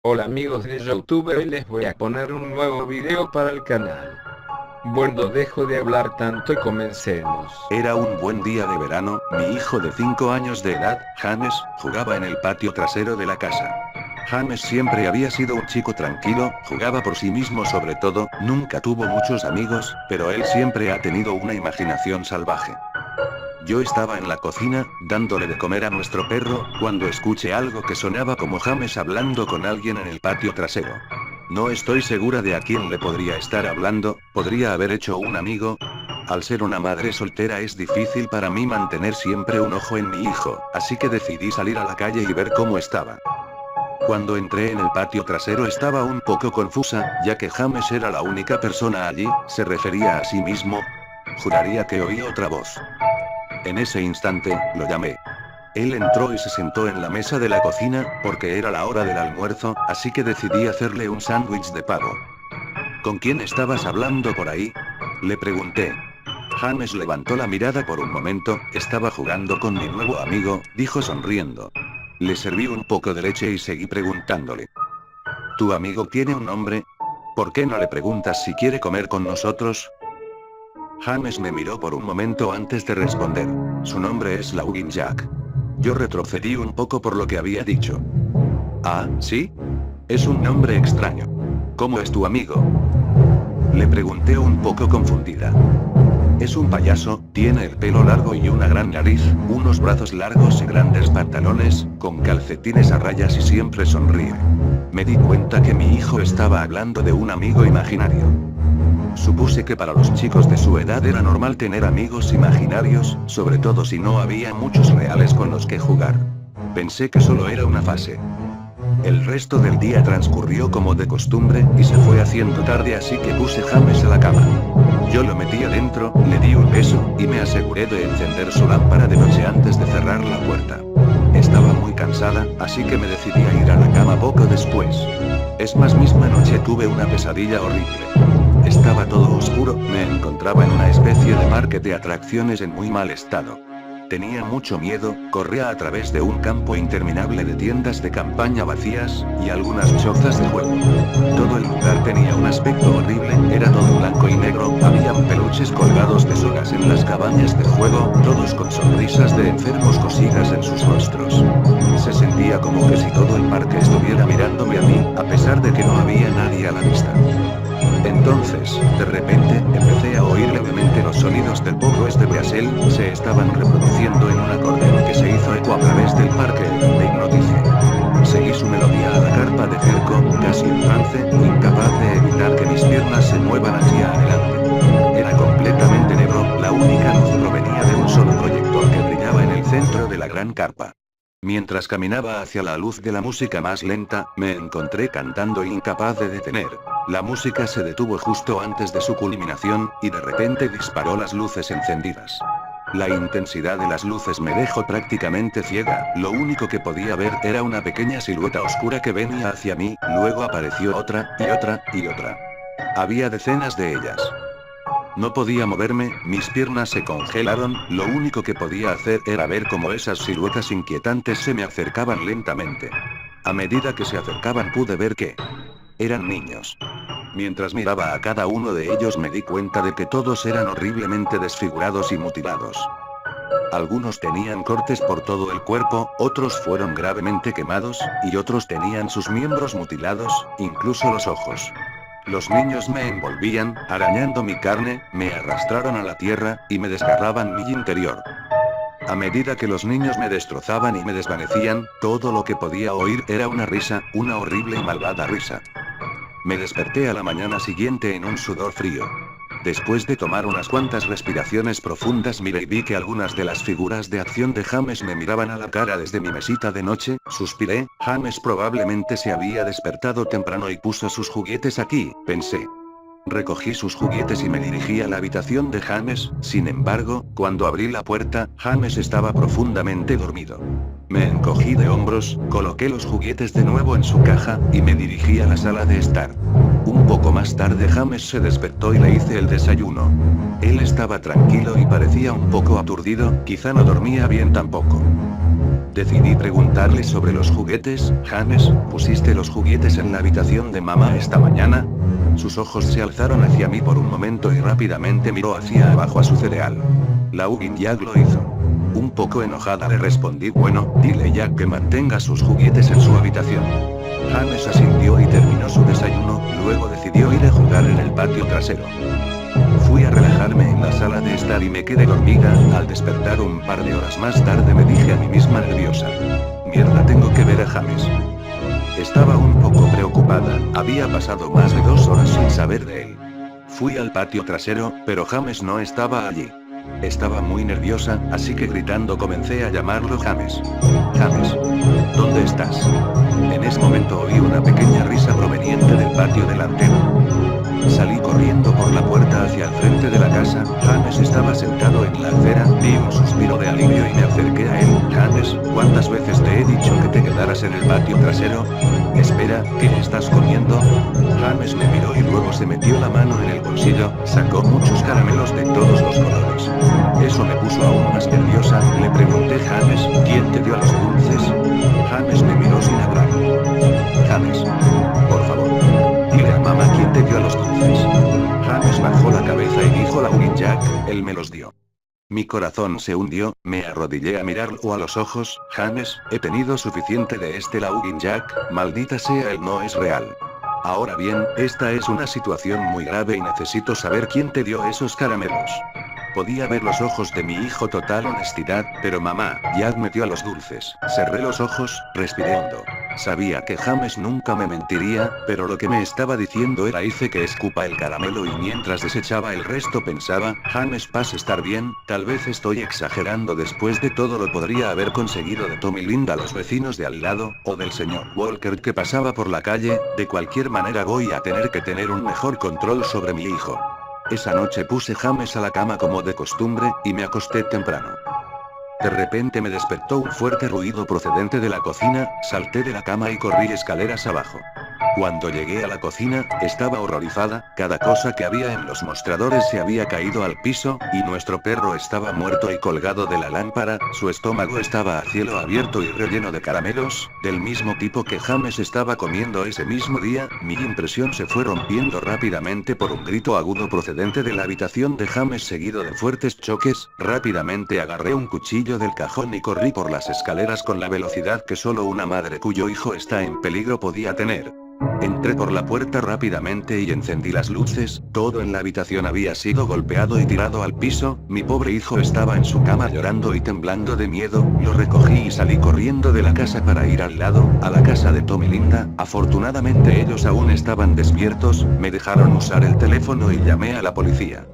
Hola amigos de YouTube, hoy les voy a poner un nuevo video para el canal. Bueno, dejo de hablar tanto y comencemos. Era un buen día de verano, mi hijo de 5 años de edad, James, jugaba en el patio trasero de la casa. James siempre había sido un chico tranquilo, jugaba por sí mismo sobre todo, nunca tuvo muchos amigos, pero él siempre ha tenido una imaginación salvaje. Yo estaba en la cocina, dándole de comer a nuestro perro, cuando escuché algo que sonaba como James hablando con alguien en el patio trasero. No estoy segura de a quién le podría estar hablando, podría haber hecho un amigo. Al ser una madre soltera es difícil para mí mantener siempre un ojo en mi hijo, así que decidí salir a la calle y ver cómo estaba. Cuando entré en el patio trasero estaba un poco confusa, ya que James era la única persona allí, se refería a sí mismo. Juraría que oí otra voz. En ese instante, lo llamé. Él entró y se sentó en la mesa de la cocina, porque era la hora del almuerzo, así que decidí hacerle un sándwich de pavo. ¿Con quién estabas hablando por ahí? Le pregunté. James levantó la mirada por un momento, estaba jugando con mi nuevo amigo, dijo sonriendo. Le serví un poco de leche y seguí preguntándole. ¿Tu amigo tiene un nombre? ¿Por qué no le preguntas si quiere comer con nosotros? James me miró por un momento antes de responder. Su nombre es Laugin Jack. Yo retrocedí un poco por lo que había dicho. Ah, ¿sí? Es un nombre extraño. ¿Cómo es tu amigo? Le pregunté un poco confundida. Es un payaso, tiene el pelo largo y una gran nariz, unos brazos largos y grandes pantalones, con calcetines a rayas y siempre sonríe. Me di cuenta que mi hijo estaba hablando de un amigo imaginario. Supuse que para los chicos de su edad era normal tener amigos imaginarios, sobre todo si no había muchos reales con los que jugar. Pensé que solo era una fase. El resto del día transcurrió como de costumbre, y se fue haciendo tarde, así que puse James a la cama. Yo lo metí adentro, le di un beso, y me aseguré de encender su lámpara de noche antes de cerrar la puerta. Estaba muy cansada, así que me decidí a ir a la cama poco después. Es más, misma noche tuve una pesadilla horrible. Estaba todo oscuro, me encontraba en una especie de parque de atracciones en muy mal estado. Tenía mucho miedo, corría a través de un campo interminable de tiendas de campaña vacías, y algunas chozas de juego. Todo el lugar tenía un aspecto horrible, era todo blanco y negro, habían peluches colgados de sogas en las cabañas de juego, todos con sonrisas de enfermos cosidas en sus rostros. Se sentía como que si todo el parque estuviera mirándome a mí, a pesar de que no había nadie a la vista. Entonces, de repente, empecé a oír levemente los sonidos del pop oeste de Asel, se estaban reproduciendo en un acordeón que se hizo eco a través del parque, me hipnoticé. Seguí su melodía a la carpa de circo, casi en trance, incapaz de evitar que mis piernas se muevan hacia adelante. Era completamente negro, la única luz provenía de un solo proyector que brillaba en el centro de la gran carpa. Mientras caminaba hacia la luz de la música más lenta, me encontré cantando incapaz de detener. La música se detuvo justo antes de su culminación, y de repente disparó las luces encendidas. La intensidad de las luces me dejó prácticamente ciega, lo único que podía ver era una pequeña silueta oscura que venía hacia mí, luego apareció otra, y otra, y otra. Había decenas de ellas. No podía moverme, mis piernas se congelaron, lo único que podía hacer era ver cómo esas siluetas inquietantes se me acercaban lentamente. A medida que se acercaban pude ver que eran niños. Mientras miraba a cada uno de ellos me di cuenta de que todos eran horriblemente desfigurados y mutilados. Algunos tenían cortes por todo el cuerpo, otros fueron gravemente quemados, y otros tenían sus miembros mutilados, incluso los ojos. Los niños me envolvían, arañando mi carne, me arrastraron a la tierra, y me desgarraban mi interior. A medida que los niños me destrozaban y me desvanecían, todo lo que podía oír era una risa, una horrible y malvada risa. Me desperté a la mañana siguiente en un sudor frío. Después de tomar unas cuantas respiraciones profundas miré y vi que algunas de las figuras de acción de James me miraban a la cara desde mi mesita de noche, suspiré, James probablemente se había despertado temprano y puso sus juguetes aquí, pensé. Recogí sus juguetes y me dirigí a la habitación de James, sin embargo, cuando abrí la puerta, James estaba profundamente dormido. Me encogí de hombros, coloqué los juguetes de nuevo en su caja, y me dirigí a la sala de estar. Un poco más tarde James se despertó y le hice el desayuno. Él estaba tranquilo y parecía un poco aturdido, quizá no dormía bien tampoco. Decidí preguntarle sobre los juguetes. James, ¿pusiste los juguetes en la habitación de mamá esta mañana? Sus ojos se alzaron hacia mí por un momento y rápidamente miró hacia abajo a su cereal. La Ugin Jack lo hizo. Un poco enojada le respondí, bueno, dile Jack que mantenga sus juguetes en su habitación. James asintió y terminó su desayuno, luego decidió ir a jugar en el patio trasero. Fui a relajarme en la sala de estar y me quedé dormida. Al despertar un par de horas más tarde me dije a mí misma nerviosa: mierda, tengo que ver a James. Estaba un poco preocupada, había pasado más de 2 horas sin saber de él. Fui al patio trasero, pero James no estaba allí. Estaba muy nerviosa, así que gritando comencé a llamarlo: James. James. ¿Dónde estás? En ese momento oí una pequeña risa proveniente del patio delantero. Salí corriendo por la puerta hacia el frente de la casa. James estaba sentado en la acera, di un suspiro de alivio y me acerqué a él. James, ¿cuántas veces te he dicho que te quedaras en el patio trasero? Espera, ¿qué estás comiendo? James me miró y luego se metió la mano en el bolsillo, sacó muchos caramelos de todos los colores. Eso me puso aún más nerviosa. Le pregunté: James, ¿quién te dio los dulces? James me miró sin hablar. James, por favor, dile a mamá quién te dio los dulces. James bajó la cabeza y dijo: la Ugin Jack, él me los dio. Mi corazón se hundió, me arrodillé a mirarlo a los ojos. James, he tenido suficiente de este la Ugin Jack, maldita sea, él no es real. Ahora bien, esta es una situación muy grave y necesito saber quién te dio esos caramelos. Podía ver los ojos de mi hijo, total honestidad, pero mamá, Jack me dio los dulces. Cerré los ojos, respiré hondo. Sabía que James nunca me mentiría, pero lo que me estaba diciendo era: hice que escupa el caramelo y mientras desechaba el resto pensaba: James, vas a estar bien, tal vez estoy exagerando, después de todo lo podría haber conseguido de Tom y Linda, los vecinos de al lado, o del señor Walker que pasaba por la calle. De cualquier manera voy a tener que tener un mejor control sobre mi hijo. Esa noche puse James a la cama como de costumbre, y me acosté temprano. De repente me despertó un fuerte ruido procedente de la cocina, salté de la cama y corrí escaleras abajo. Cuando llegué a la cocina, estaba horrorizada, cada cosa que había en los mostradores se había caído al piso, y nuestro perro estaba muerto y colgado de la lámpara, su estómago estaba a cielo abierto y relleno de caramelos, del mismo tipo que James estaba comiendo ese mismo día. Mi impresión se fue rompiendo rápidamente por un grito agudo procedente de la habitación de James seguido de fuertes choques. Rápidamente agarré un cuchillo del cajón y corrí por las escaleras con la velocidad que solo una madre cuyo hijo está en peligro podía tener. Entré por la puerta rápidamente y encendí las luces. Todo en la habitación había sido golpeado y tirado al piso. Mi pobre hijo estaba en su cama llorando y temblando de miedo. Lo recogí y salí corriendo de la casa para ir al lado, a la casa de Tom y Linda. Afortunadamente ellos aún estaban despiertos, me dejaron usar el teléfono y llamé a la policía.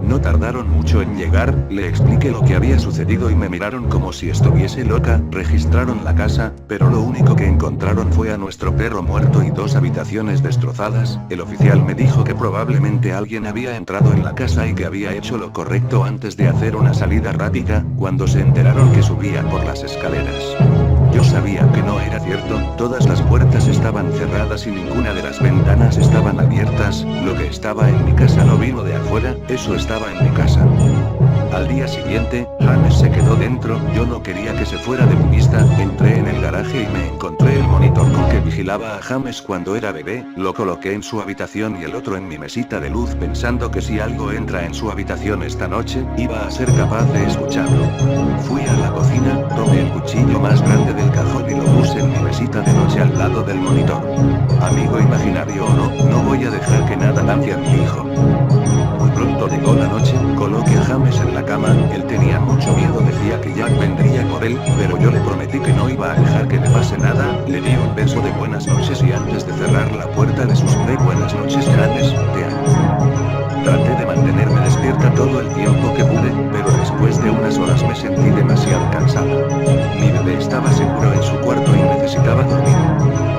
No tardaron mucho en llegar, le expliqué lo que había sucedido y me miraron como si estuviese loca. Registraron la casa, pero lo único que encontraron fue a nuestro perro muerto y 2 habitaciones destrozadas. El oficial me dijo que probablemente alguien había entrado en la casa y que había hecho lo correcto antes de hacer una salida rápida, cuando se enteraron que subía por las escaleras. Yo sabía que no era cierto, todas las puertas estaban cerradas y ninguna de las ventanas estaban abiertas. Lo que estaba en mi casa no vino de afuera, eso estaba en mi casa. Al día siguiente, James se quedó dentro, yo no quería que se fuera de mi vista. Entré en el garaje y me encontré el monitor con que vigilaba a James cuando era bebé, lo coloqué en su habitación y el otro en mi mesita de luz pensando que si algo entra en su habitación esta noche, iba a ser capaz de escucharlo. Fui a la cocina, tomé el cuchillo más grande del cajón y lo puse en mi mesita de noche al lado del monitor. Amigo imaginario o no, no voy a dejar que nada lance a mi hijo. Muy pronto llegó la noche, coloqué a James en la cama, él tenía mucho miedo, decía que Jack vendría por él, pero yo le prometí que no iba a dejar que le pase nada. Le di un beso de buenas noches y antes de cerrar la puerta le susurré: buenas noches James, te amo. Traté de mantenerme despierta todo el tiempo que pude, pero después de unas horas me sentí demasiado cansada. Mi bebé estaba seguro en su cuarto y necesitaba dormir.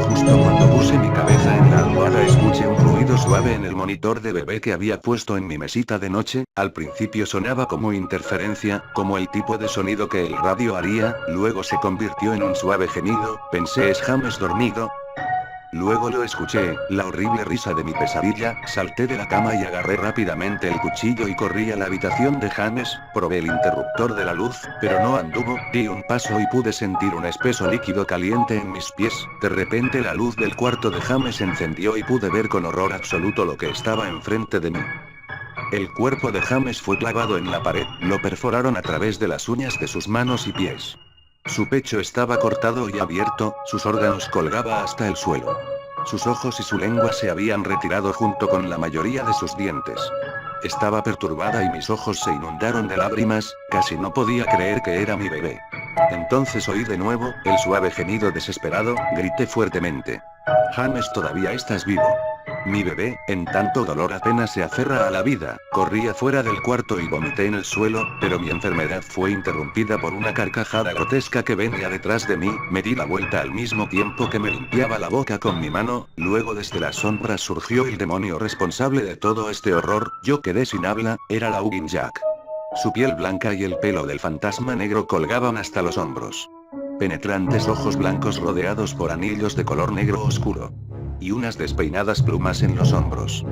Justo cuando puse mi cabeza en la almohada escuché un ruido suave en el monitor de bebé que había puesto en mi mesita de noche. Al principio sonaba como interferencia, como el tipo de sonido que el radio haría, luego se convirtió en un suave gemido. Pensé: es James dormido. Luego lo escuché, la horrible risa de mi pesadilla, salté de la cama y agarré rápidamente el cuchillo y corrí a la habitación de James, probé el interruptor de la luz, pero no anduvo, di un paso y pude sentir un espeso líquido caliente en mis pies, de repente la luz del cuarto de James se encendió y pude ver con horror absoluto lo que estaba enfrente de mí. El cuerpo de James fue clavado en la pared, lo perforaron a través de las uñas de sus manos y pies. Su pecho estaba cortado y abierto, sus órganos colgaba hasta el suelo. Sus ojos y su lengua se habían retirado junto con la mayoría de sus dientes. Estaba perturbada y mis ojos se inundaron de lágrimas, casi no podía creer que era mi bebé. Entonces oí de nuevo, el suave gemido desesperado, grité fuertemente. James, todavía estás vivo. Mi bebé, en tanto dolor apenas se aferra a la vida, corrí afuera del cuarto y vomité en el suelo, pero mi enfermedad fue interrumpida por una carcajada grotesca que venía detrás de mí, me di la vuelta al mismo tiempo que me limpiaba la boca con mi mano, luego desde las sombras surgió el demonio responsable de todo este horror, yo quedé sin habla, era Laugin Jack. Su piel blanca y el pelo del fantasma negro colgaban hasta los hombros. Penetrantes ojos blancos rodeados por anillos de color negro oscuro. Y unas despeinadas plumas en los hombros.